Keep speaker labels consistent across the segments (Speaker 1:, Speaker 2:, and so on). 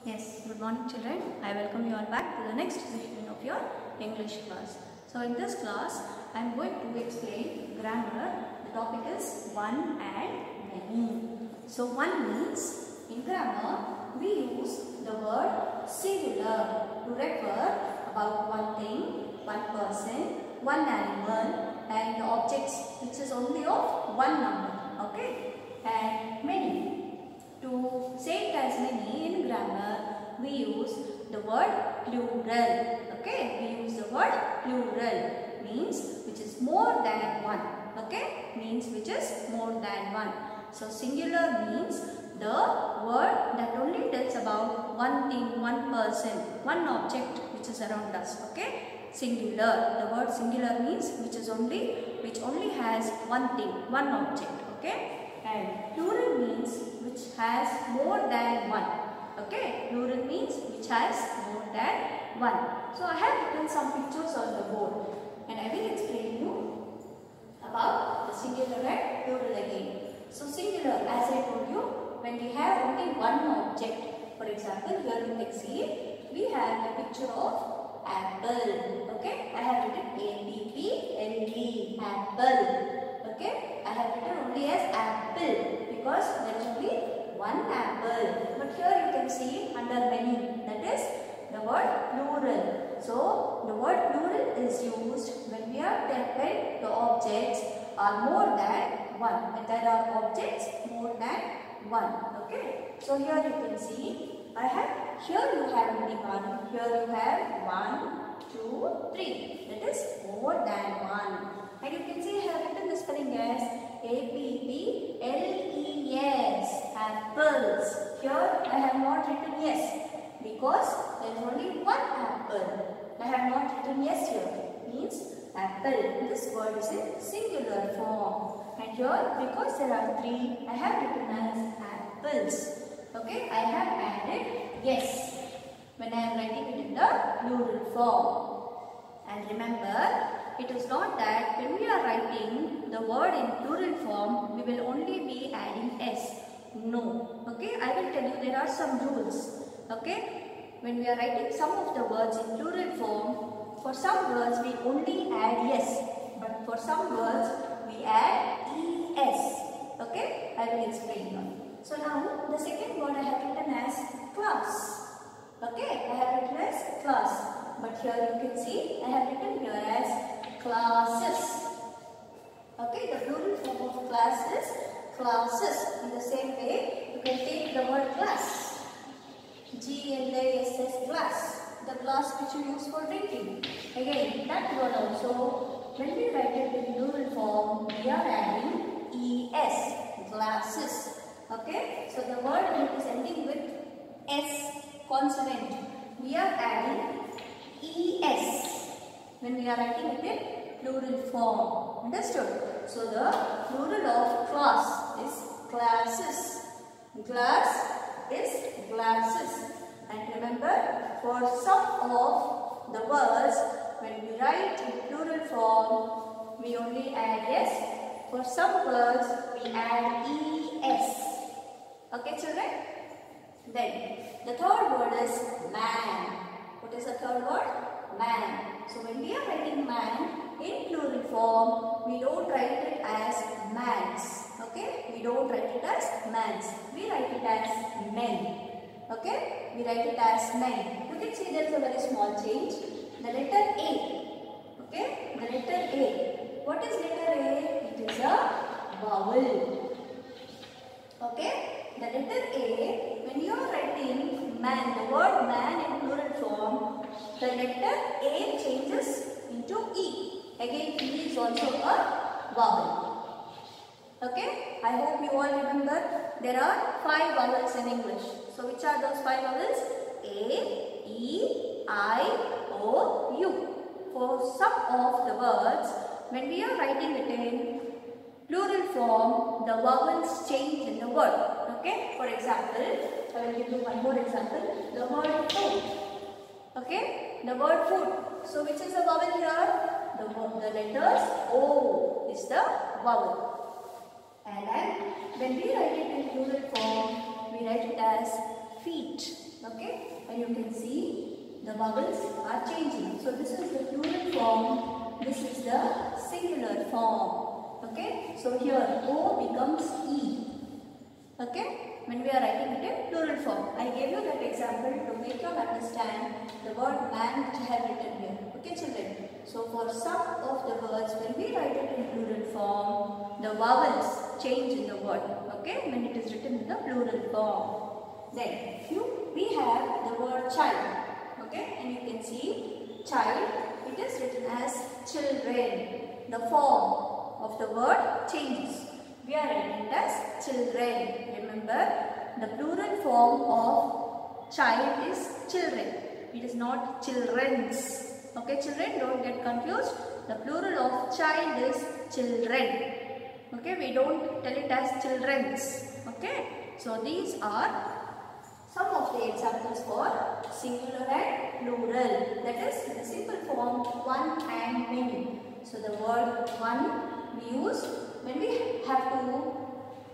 Speaker 1: Yes, good morning children. I welcome you all back to the next session of your English class. So in this class, I am going to explain grammar. The topic is one and many. So one means, in grammar, we use the word singular to refer about one thing, one person, one animal and the objects which is only of one number. Okay? And many. To say it as many in grammar, we use the word plural. Okay, we use the word plural, means which is more than one. Okay, means which is more than one. So singular means the word that only tells about one thing, one person, one object which is around us. Okay, singular. The word singular means which only has one thing, one object. Okay. And plural means which has more than one. Okay, plural means which has more than one. So I have written some pictures on the board and I will explain you about the singular and plural again. So singular, as I told you, when we have only one object. For example, here you can see we have a picture of apple. Okay, I have written A-P-P-L-E, apple. Okay, I have written only as apple because there is only one apple. But here you can see under many, that is the word plural. So the word plural is used when we are when the objects are more than one. When there are objects more than one. Okay. So here you can see here you have only one. Here you have 1, 2, 3. That is more than one. And you can see I have written the spelling as A-P-P-L-E-S, apples. Here I have not written yes because there is only one apple. I have not written yes here. Means apple. This word is in singular form. And here because there are 3, I have written as apples. Okay, I have added yes when I am writing it in the plural form. And remember, it is not that when we are writing the word in plural form, we will only be adding s. No. Okay, I will tell you there are some rules. Okay, when we are writing some of the words in plural form, for some words we only add yes, but for some words we add es. Okay, I will explain now. So now the second word I have written as class. Okay, I have written as class. But here you can see I have written here as classes. Okay, the plural form of class is classes. In the same way, you can take the word glass. G-L-A-S-S, glass. The glass which you use for drinking. Again, that word also, when we write it in plural form, we are adding es, glasses. Okay, so the word when it is ending with s consonant, we are adding es when we are writing it in plural form. Understood? So the plural of class is classes. Glass is glasses. And remember, for some of the words, when we write in plural form, we only add s. For some words, we add es. Okay, children? Then, the third word is man. What is the third word? Man. So when we are writing man in plural form, we don't write it as mans. Okay? We don't write it as mans. We write it as men. Okay? We write it as men. You can see there is a very small change. The letter A. Okay? The letter A. What is letter A? It is a vowel. Okay? The letter A, when you are writing man, the word man in plural form, the letter A changes into E. Again, E is also a vowel. Okay? I hope you all remember there are 5 vowels in English. So, which are those 5 vowels? A, E, I, O, U. For some of the words, when we are writing it in plural form, the vowels change in the word. Okay, for example, I will give you one more example. The word food. Okay, the word food. So, which is the vowel here? The letters O is the vowel. And then, when we write it in plural form, we write it as feet. Okay, and you can see the vowels are changing. So this is the plural form, this is the singular form. Okay, so here O becomes E. Okay, when we are writing it in plural form. I gave you that example to make you understand the word man which I have written here. Okay children, so for some of the words when we write it in plural form, the vowels change in the word. Okay, when it is written in the plural form. Then we have the word child. Okay, and you can see child, it is written as children. The form of the word changes. We are writing it as children. Remember, the plural form of child is children. It is not children's. Okay children, don't get confused. The plural of child is children. Okay, we don't tell it as children's. Okay, so these are some of the examples for singular and plural. That is the simple form one and many. So the word one we use when we have to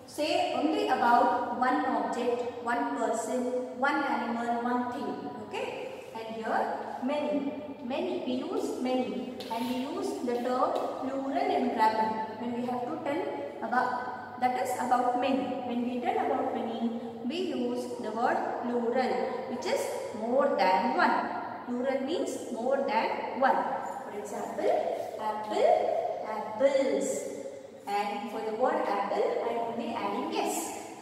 Speaker 1: say only about one object, one person, one animal, one thing. Okay, and here many. Many, we use many, and we use the term plural in grammar when we have to tell about, that is about many. When we tell about many, we use the word plural, which is more than one. Plural means more than one. For example, apple, apples. And for the word apple, I am only adding s.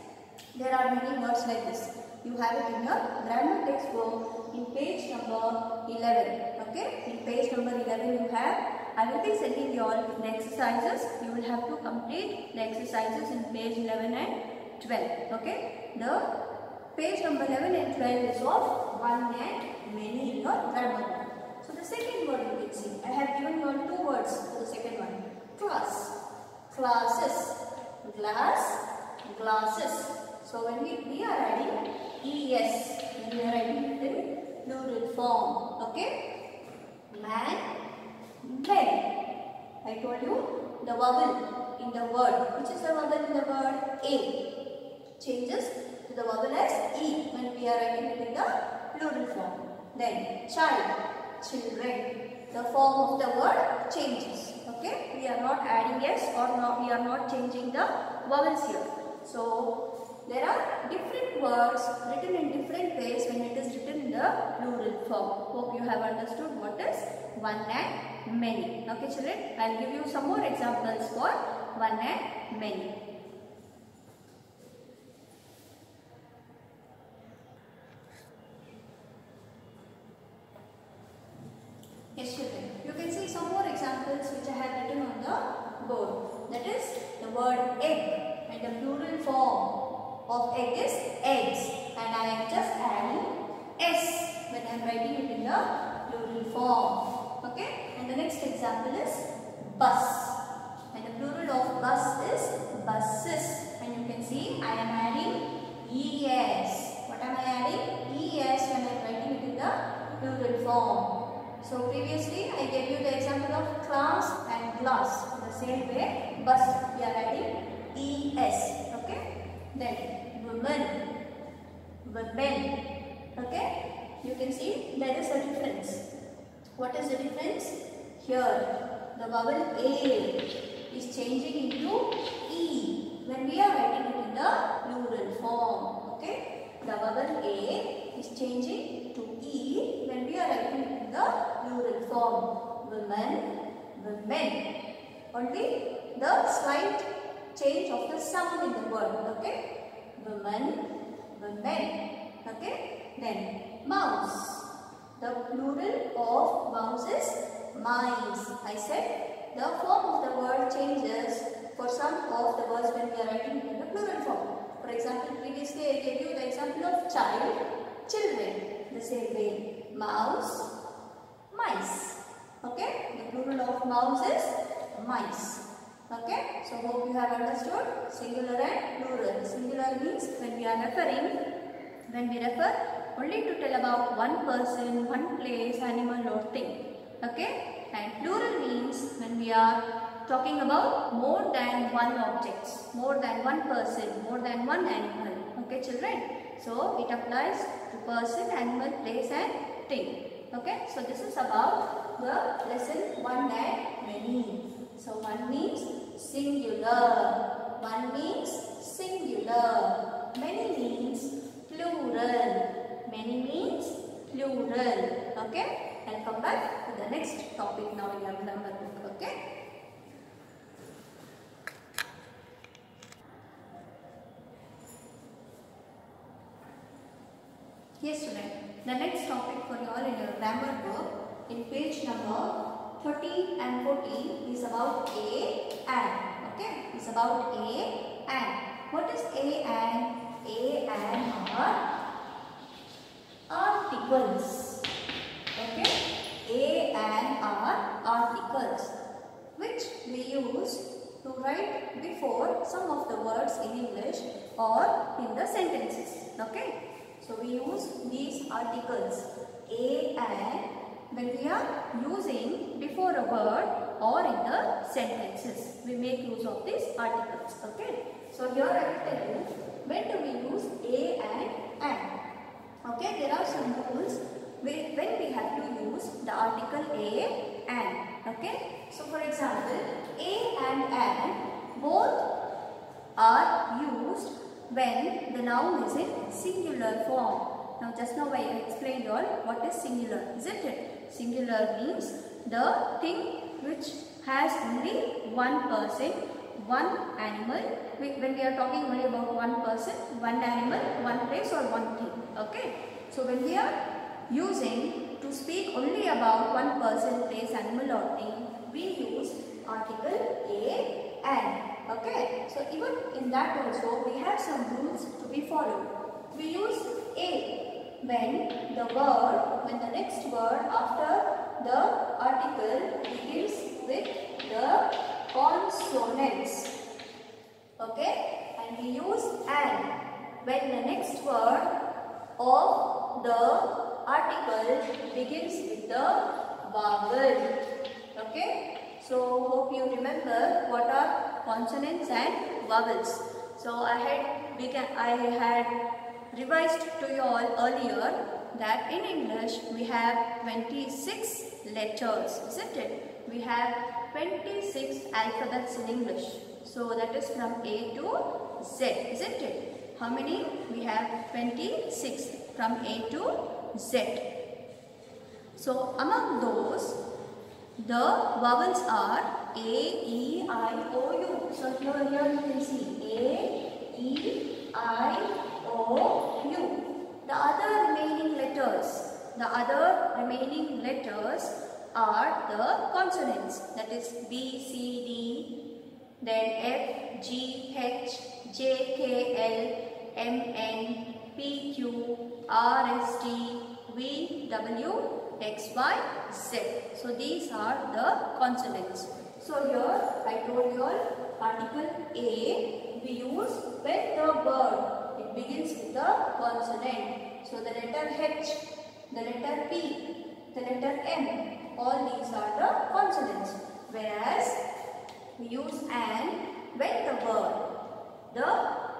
Speaker 1: There are many words like this. You have it in your grammar textbook in page number 11. Okay, in page number 11 you have, I will be sending you all the exercises. You will have to complete the exercises in page 11 and 12. Okay, the page number 11 and 12 is of one and many in your grammar. So the second word you can see, I have given you all two words for the second one. Class, classes, glass, glasses. So when we are adding es, when we are writing it in plural form. Okay, man, men. I told you the vowel in the word. Which is the vowel in the word? A. Changes to the vowel as E when we are writing it in the plural form. Then child, children. The form of the word changes. Okay, we are not adding s or not, we are not changing the vowels here. So there are different words written in different ways when it is written in the plural form. Hope you have understood what is one and many. Okay children, I will give you some more examples for one and many. Yes children, you can see some more examples which I have written on the board. That is the word egg, and the plural form of egg is eggs, and I am just adding s when I am writing it in the plural form. Okay, and the next example is bus, and the plural of bus is buses, and you can see I am adding es. What am I adding? Es when I am writing it in the plural form. So previously I gave you the example of class and glass. In the same way, bus we are adding es. Okay. Then women, women. Okay. You can see there is a difference. What is the difference? Here the vowel A is changing into E when we are writing it in the plural form. Okay. The vowel A is changing to E when we are writing it in the plural form. Women, women. Only the slight change of the sound in the word. Okay. Women, women. Okay. Then mouse. The plural of mouse is mice. I said the form of the word changes for some of the words when we are writing it in the plural form. For example, previously I gave you the example of child, children. The same way, mouse, mice. Okay, the plural of mouse is mice. Okay, so hope you have understood singular and plural. Singular means when we refer only to tell about one person, one place, animal or thing. Okay, and plural means when we are talking about more than one object, more than one person, more than one animal. Okay children, So it applies to person, animal, place and thing. Okay, so this is about the lesson one and many. So one means singular, one means singular, many means plural, many means plural. Okay, I'll come back to the next topic now in your grammar book. Okay. Yes, student. The next topic for you all in your grammar book in page number 13 and 14 is about a and. Okay, it's about a and. What is a and? A and are articles. Okay, a and are articles which we use to write before some of the words in English or in the sentences. Okay. So we use these articles a and when we are using before a word or in the sentences. We make use of these articles. Okay. So here I will tell you when do we use a and. Okay. There are some rules when we have to use the article a and. Okay. So for example, a and both are used when the noun is in singular form. Now just now I explained all what is singular, isn't it? Singular means the thing which has only one person, one animal. When we are talking only about one person, one animal, one place or one thing. Okay. So when we are using to speak only about one person, place, animal or thing, we use article a and. Okay, so even in that also we have some rules to be followed. We use a when the next word after the article begins with the consonants. Okay, and we use and when the next word of the article begins with the vowel. Okay. So hope you remember what are consonants and vowels. So I had revised to you all earlier that in English we have 26 letters, isn't it? We have 26 alphabets in English. So that is from A to Z, isn't it? How many? We have 26 from A to Z. So among those, the vowels are A, E, I, O, U. So here you can see A, E, I, O, U. The other remaining letters are the consonants. That is B, C, D, then F, G, H, J, K, L, M, N, P, Q, R, S, T, V, W, X, Y, Z. So these are the consonants. So here I told you all article A we use when the word it begins with the consonant. So the letter H, the letter P, the letter M, all these are the consonants. Whereas we use an when the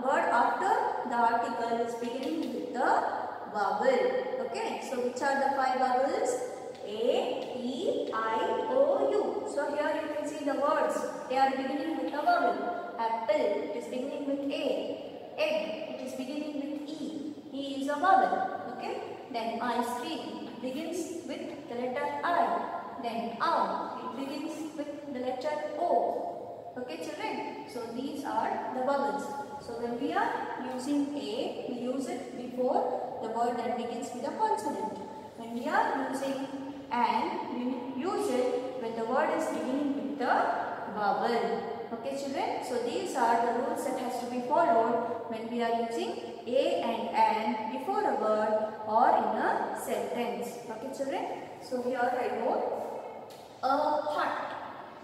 Speaker 1: word after the article is beginning with the vowel. Okay, so which are the 5 vowels? A, E, I, O, U. So here you can see the words. They are beginning with a vowel. Apple, it is beginning with A. Egg, it is beginning with E. E is a vowel. Okay. Then ice cream begins with the letter I. Then owl, it begins with the letter O. Okay, children. So these are the vowels. So when we are using A, we use it before the word that begins with a consonant. When we are using and, we use it when the word is beginning with the vowel. Okay, children. So these are the rules that has to be followed when we are using A and before a word or in a sentence. Okay, children. So here I wrote a hut.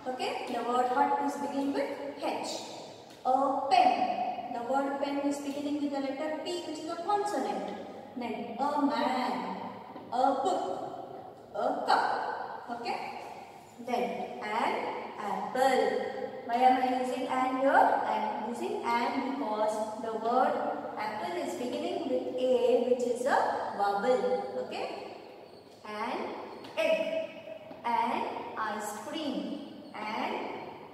Speaker 1: Okay, the word hut is beginning with H. A pen. The word pen is beginning with the letter P, which is a consonant. Then a man, a book, a cup. Okay. Then an apple. Why am I using an here? I am using an because the word apple is beginning with A vowel. Okay. An egg, an ice cream, an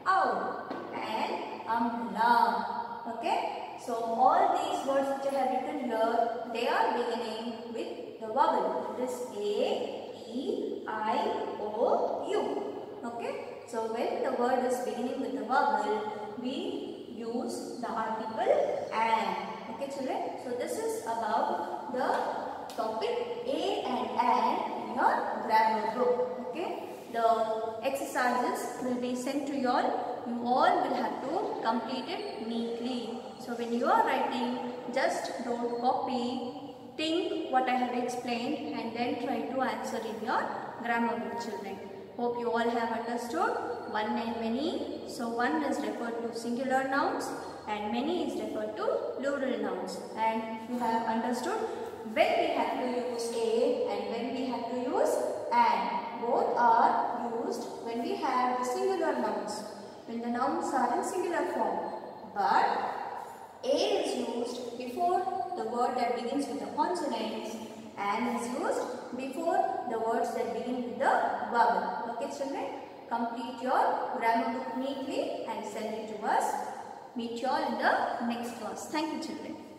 Speaker 1: owl, an umbrella. Okay. So all these words which I have written here, they are beginning with the vowel. It is A, E, I, O, U. Okay. So when the word is beginning with the vowel, we use the article an. Okay children. So this is about the topic A and an in your grammar book. Okay. The exercises will be sent to you all. You all will have to complete it neatly. So when you are writing, just don't copy, think what I have explained and then try to answer in your grammar book children. Hope you all have understood one and many. So one is referred to singular nouns and many is referred to plural nouns. And you have understood when we have to use a and when we have to use an. Both are used when we have the singular nouns, when the nouns are in singular form. But a is used before the word that begins with the consonants and is used before the words that begin with the vowel. Okay children, complete your grammar book neatly and send it to us. Meet you all in the next class. Thank you children.